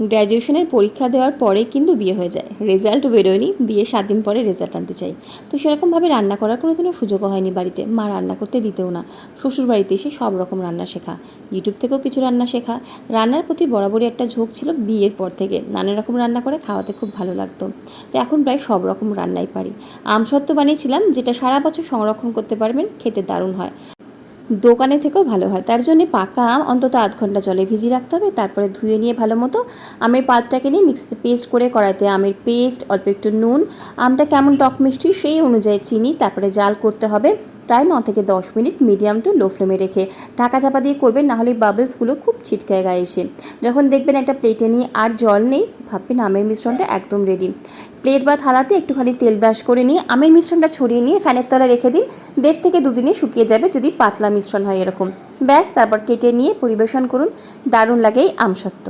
গ্র্যাজুয়েশনের পরীক্ষা দেওয়ার পরে কিন্তু বিয়ে হয়ে যায়, রেজাল্ট বেরোয়নি, বিয়ে 7 দিন পরে রেজাল্ট আনতে চাই। তো সেরকমভাবে রান্না করার কোনো সুযোগও হয়নি বাড়িতে, মা রান্না করতে দিতেও না। শ্বশুর বাড়িতে এসে সব রকম রান্না শেখা, ইউটিউব থেকেও কিছু রান্না শেখা। রান্নার প্রতি বরাবরই একটা ঝোঁক ছিল বিয়ের পর থেকে, নানা রকম রান্না করে খাওয়াতে খুব ভালো লাগতো। তো এখন প্রায় সব রকম রান্নাই পারি। আমসত্ত্ব বানিয়েছিলাম, যেটা সারা বছর সংরক্ষণ করতে পারবেন, খেতে দারুণ হয়, দোকানে থেকেও ভালো হয়। তার জন্যে পাকা আম অন্তত আধ ঘন্টা জলে ভিজিয়ে রাখতে হবে, তারপরে ধুয়ে নিয়ে ভালো মতো আমের পাল্পটাকে নিয়ে মিক্সিতে পেস্ট করে কড়াইতে আমের পেস্ট, অল্প একটু নুন, আমটা কেমন টক মিষ্টি সেই অনুযায়ী চিনি, তারপরে জাল করতে হবে প্রায় 9 থেকে 10 মিনিট মিডিয়াম টু লো ফ্লেমে রেখে। ঢাকা চাপা দিয়ে করবেন, নাহলে বাবলসগুলো খুব ছিটকায় গায়ে এসে। যখন দেখবেন একটা প্লেটে নিয়ে আর জল নেই, ভাববেন আমের মিশ্রণটা একদম রেডি। প্লেট বা থালাতে একটুখানি তেল ব্রাশ করে নিয়ে আমের মিশ্রণটা ছড়িয়ে নিয়ে ফ্যানের তলায় রেখে দিন। 1.5 থেকে 2 দিনে শুকিয়ে যাবে যদি পাতলা মিশ্রণ হয় এরকম। ব্যাস, তারপর কেটে নিয়ে পরিবেশন করুন। দারুণ লাগে এই আমসত্ত্ব।